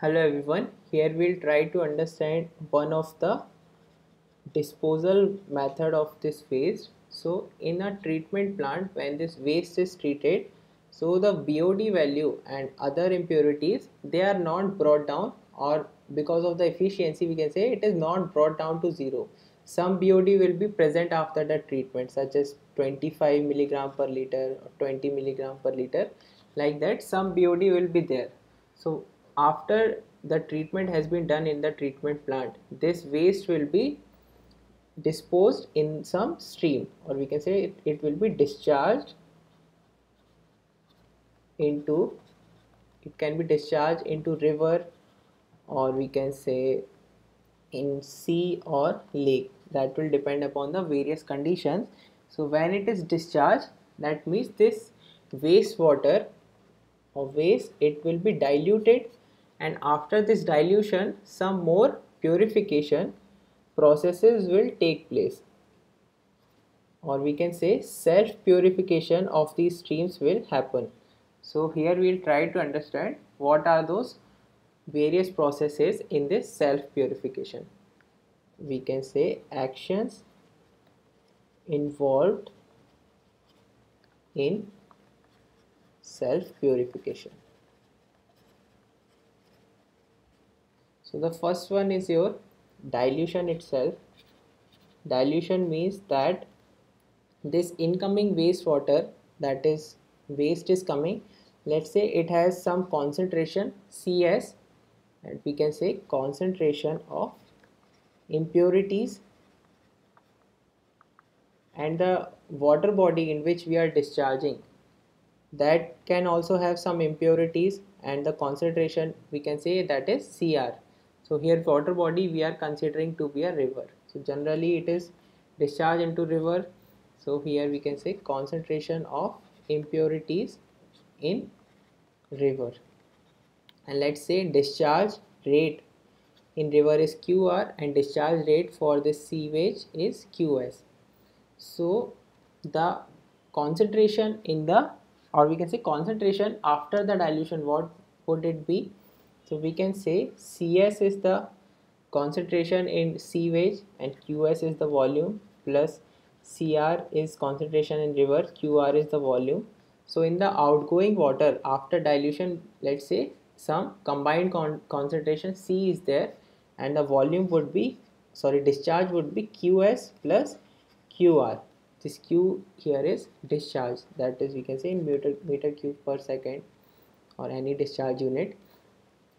Hello everyone, here we'll try to understand one of the disposal method of this waste. So in a treatment plant, when this waste is treated, so the BOD value and other impurities, they are not brought down, or because of the efficiency we can say it is not brought down to zero. Some BOD will be present after the treatment, such as 25 milligram per liter or 20 milligram per liter, like that some BOD will be there. So after the treatment has been done in the treatment plant, this waste will be disposed in some stream, or we can say it will be discharged into, it can be discharged into river, or we can say in sea or lake. That will depend upon the various conditions. So when it is discharged, that means this wastewater or waste, it will be diluted, and after this dilution some more purification processes will take place, or we can say self purification of these streams will happen. So here we will try to understand what are those various processes in this self purification. We can say actions involved in self purification. So the first one is your dilution itself. Dilution means that this incoming wastewater, that is waste is coming, let's say it has some concentration CS, and we can say concentration of impurities, and the water body in which we are discharging, that can also have some impurities, and the concentration we can say that is CR. So here water body we are considering to be a river, so generally it is discharged into river. So here we can say concentration of impurities in river, and let's say discharge rate in river is QR and discharge rate for this sewage is QS. So the concentration in the, or we can say concentration after the dilution, what would it be? So we can say CS is the concentration in sewage and QS is the volume, plus CR is concentration in river, QR is the volume. So in the outgoing water after dilution, let's say some combined concentration C is there, and the volume would be, sorry, discharge would be QS plus QR. This Q here is discharge, that is we can say in meter cube per second, or any discharge unit.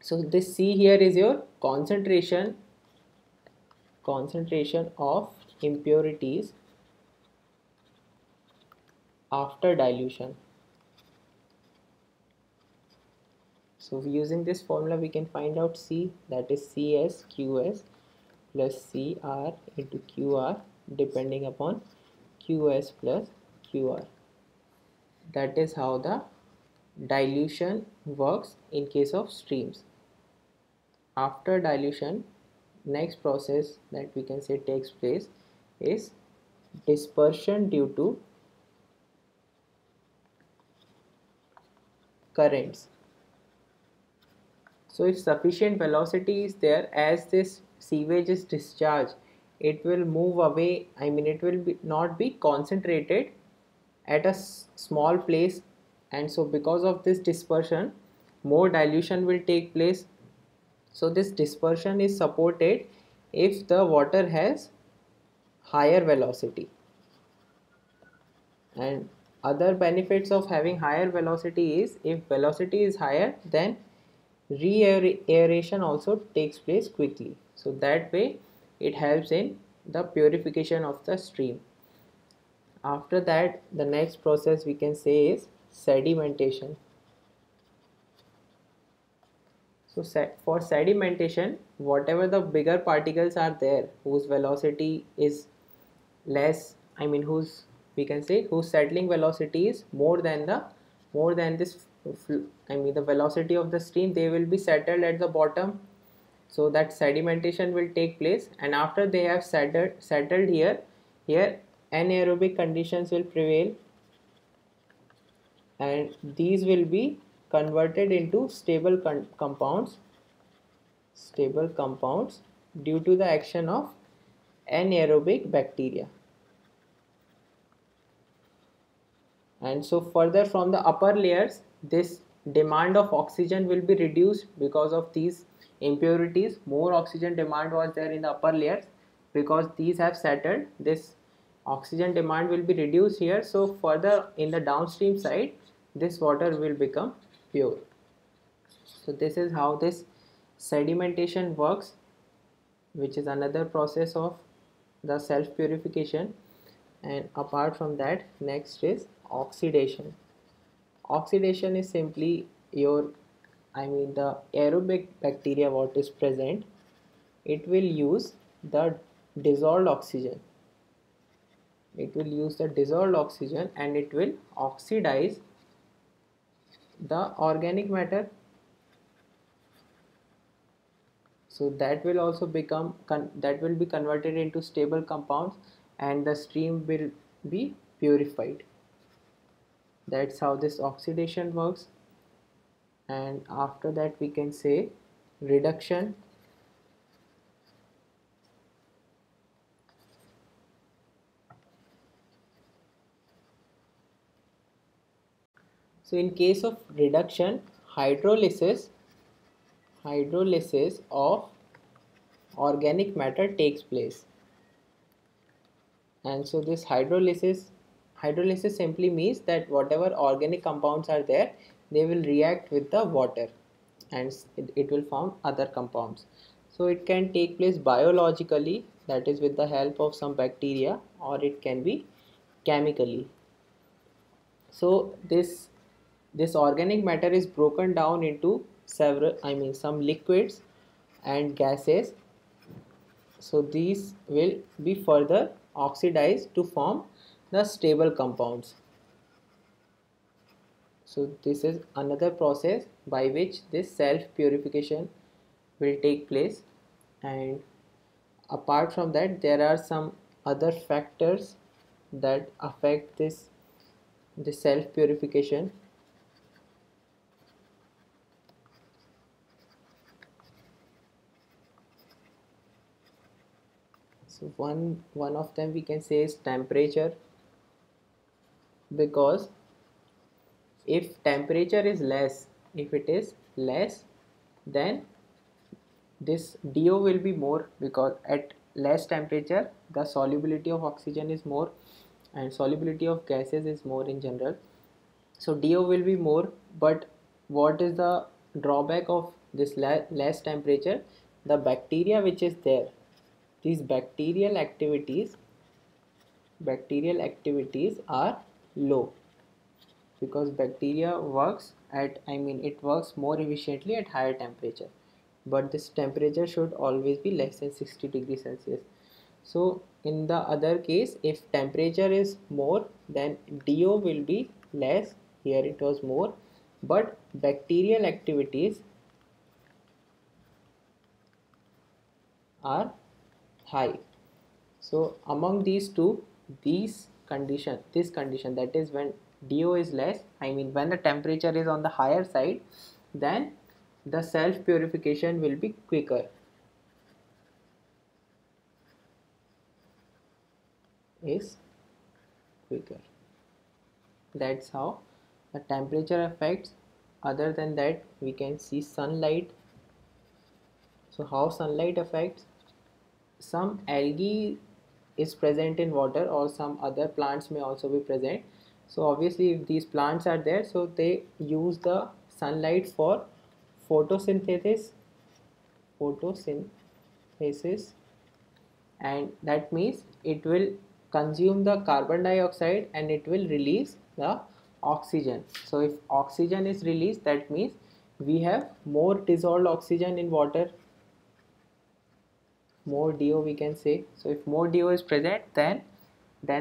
So this C here is your concentration of impurities after dilution. So using this formula we can find out C, that is CS QS plus CR into QR depending upon QS plus QR. That is how the dilution works in case of streams. After dilution, next process that we can say takes place is dispersion due to currents. So if sufficient velocity is there, as this sewage is discharged, it will move away, I mean it will not be concentrated at a small place, and so because of this dispersion more dilution will take place. So this dispersion is supported if the water has higher velocity, and other benefits of having higher velocity is, if velocity is higher, then re-aeration also takes place quickly, so that way it helps in the purification of the stream. After that, the next process we can say is sedimentation. So for sedimentation, whatever the bigger particles are there whose velocity is less, I mean whose, we can say whose settling velocity is more than this, I mean the velocity of the stream, they will be settled at the bottom. So that sedimentation will take place, and after they have settled here anaerobic conditions will prevail, and these will be converted into stable compounds, stable compounds due to the action of anaerobic bacteria. And so further from the upper layers, this demand of oxygen will be reduced because of these impurities. More oxygen demand was there in the upper layers because these have settled. This oxygen demand will be reduced here. So further in the downstream side, this water will become pure. So this is how this sedimentation works, which is another process of the self purification. And apart from that, next is oxidation. Oxidation is simply your, the aerobic bacteria what is present, it will use the dissolved oxygen. It will use the dissolved oxygen and it will oxidize the organic matter. So that will also become that will be converted into stable compounds and the stream will be purified. That's how this oxidation works. And after that we can say reduction. So in case of reduction, hydrolysis of organic matter takes place. And so this hydrolysis simply means that whatever organic compounds are there, they will react with the water and it will form other compounds. So it can take place biologically, that is with the help of some bacteria, or it can be chemically. So this organic matter is broken down into some liquids and gases. So these will be further oxidized to form the stable compounds. So this is another process by which this self purification will take place. And apart from that, there are some other factors that affect this self purification. So one of them we can say is temperature, because if temperature is less, if it is less, then this DO will be more, because at less temperature the solubility of oxygen is more and solubility of gases is more in general. So DO will be more, but what is the drawback of this less temperature? The bacteria which is there, these bacterial activities are low, because bacteria works at it works more efficiently at higher temperature, but this temperature should always be less than 60 degrees Celsius. So in the other case, if temperature is more, then DO will be less. Here it was more, but bacterial activities are high. So among these two, this condition, that is when DO is less, when the temperature is on the higher side, then the self purification will be quicker. That's how the temperature affects. Other than that, we can see sunlight. So how sunlight affects? Some algae is present in water, or some other plants may also be present. So obviously if these plants are there, so they use the sunlight for photosynthesis, and that means it will consume the carbon dioxide and it will release the oxygen. So if oxygen is released, that means we have more dissolved oxygen in water, more DO we can say. So if more DO is present, then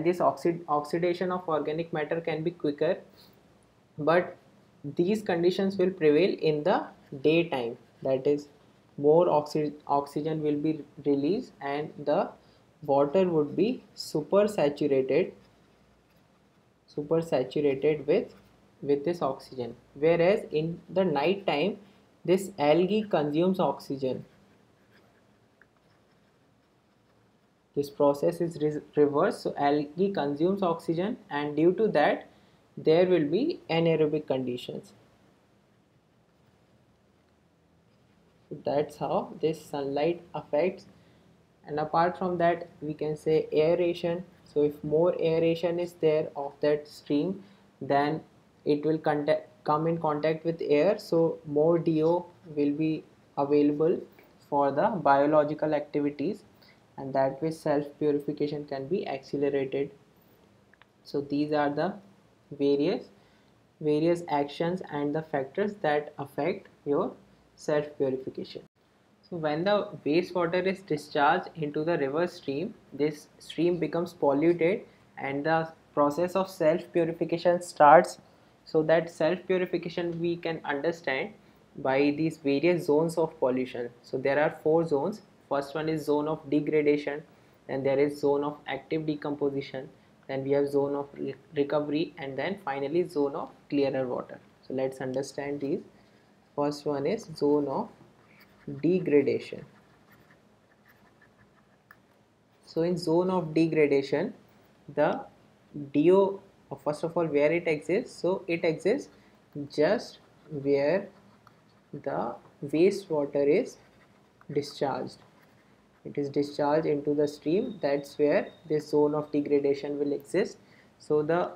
this oxidation of organic matter can be quicker, but these conditions will prevail in the daytime, that is more oxygen will be released and the water would be super saturated with this oxygen, whereas in the night time this algae consumes oxygen. This process is reversed, so algae consumes oxygen, and due to that there will be anaerobic conditions. So that's how this sunlight affects. And apart from that, we can say aeration. So if more aeration is there of that stream, then it will come in contact with air, so more DO will be available for the biological activities, and that way self purification can be accelerated. So these are the various actions and the factors that affect your self purification. So when the wastewater is discharged into the river stream, this stream becomes polluted and the process of self purification starts. So that self purification we can understand by these various zones of pollution. So there are four zones. First one is zone of degradation, then there is zone of active decomposition, then we have zone of recovery, and then finally zone of clearer water. So let's understand these. First one is zone of degradation. So in zone of degradation, the DO, first of all, where it exists, so it exists just where the wastewater is discharged. It is discharged into the stream, that's where this zone of degradation will exist. So the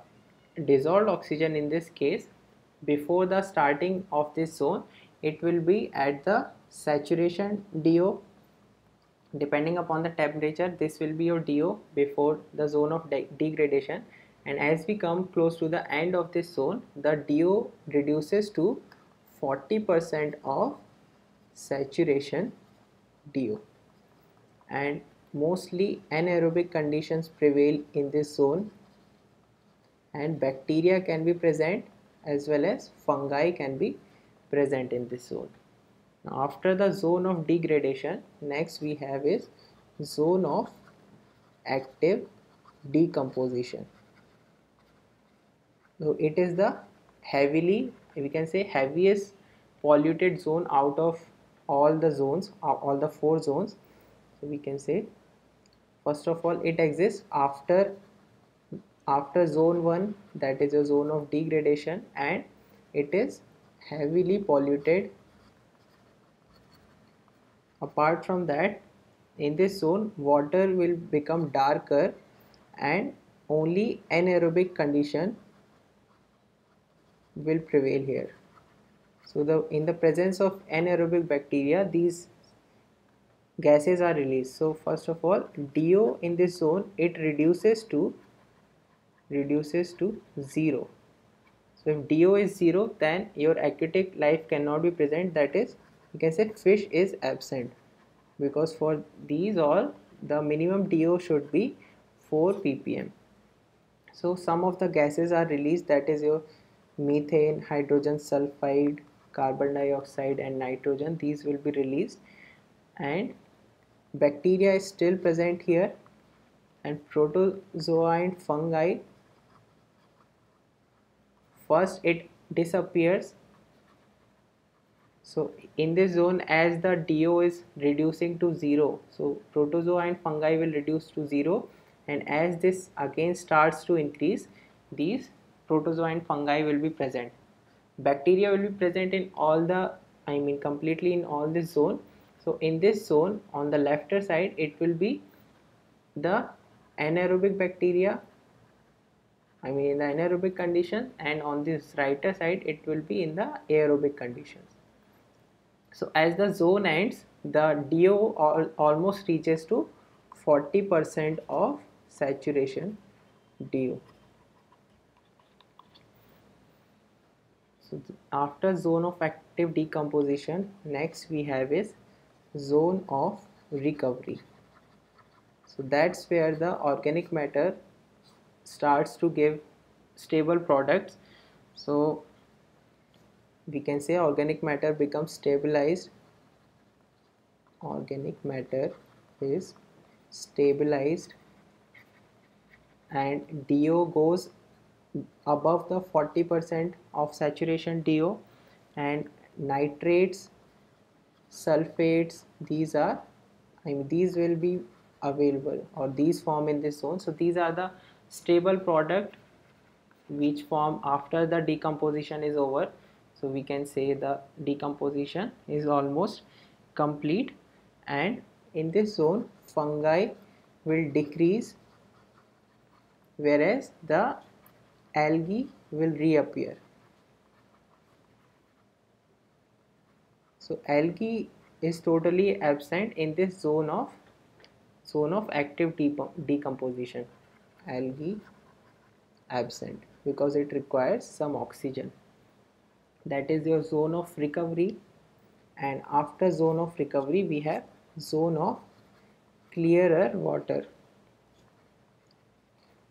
dissolved oxygen in this case, before the starting of this zone, it will be at the saturation DO. Depending upon the temperature, this will be your DO before the zone of degradation, and as we come close to the end of this zone, the DO reduces to 40% of saturation DO, and mostly anaerobic conditions prevail in this zone, and bacteria can be present as well as fungi can be present in this zone. Now after the zone of degradation, next we have is zone of active decomposition. So it is the we can say heaviest polluted zone out of all the zones, all the four zones. So we can say, first of all, it exists after zone 1, that is a zone of degradation, and it is heavily polluted. Apart from that, in this zone water will become darker and only anaerobic condition will prevail here. So in the presence of anaerobic bacteria, these gases are released. So first of all, DO in this zone, it reduces to 0. So if DO is 0, then your aquatic life cannot be present, that is, you can say fish is absent, because for these all the minimum DO should be 4 ppm. So some of the gases are released, that is your methane, hydrogen sulfide, carbon dioxide and nitrogen. These will be released, and bacteria is still present here, and protozoa and fungi, first it disappears. So in this zone, as the DO is reducing to 0, so protozoa and fungi will reduce to 0, and as this again starts to increase, these protozoa and fungi will be present. Bacteria will be present in all the, completely in all this zone. So in this zone, on the left side, it will be the anaerobic bacteria, in the anaerobic condition, and on this right side, it will be in the aerobic conditions. So as the zone ends, the DO almost reaches to 40% of saturation DO. So after zone of active decomposition, next we have is zone of recovery. So that's where the organic matter starts to give stable products. So we can say organic matter becomes stabilized. Organic matter is stabilized, and DO goes above the 40% of saturation DO, and nitrates, sulfates, these will be available, or these form in this zone. So these are the stable product which form after the decomposition is over. So we can say the decomposition is almost complete, and in this zone fungi will decrease, whereas the algae will reappear. So algae is totally absent in this zone of active decomposition. Algae absent because it requires some oxygen. That is your zone of recovery, and after zone of recovery we have zone of clearer water.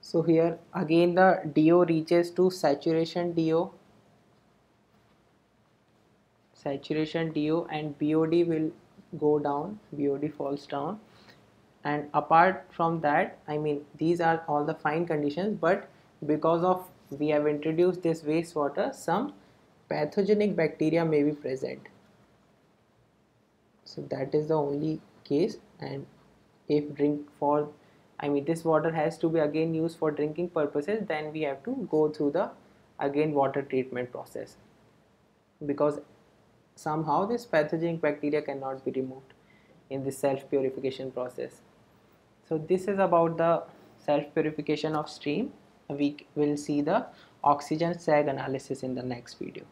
So here again the DO reaches to saturation DO, and BOD will go down, BOD falls down. And apart from that, I mean, these are all the fine conditions, but because of we have introduced this wastewater, some pathogenic bacteria may be present. So that is the only case. And if this water has to be again used for drinking purposes, then we have to go through the again water treatment process, because somehow this pathogenic bacteria cannot be removed in this self purification process. So this is about the self purification of stream. We will see the oxygen sag analysis in the next video.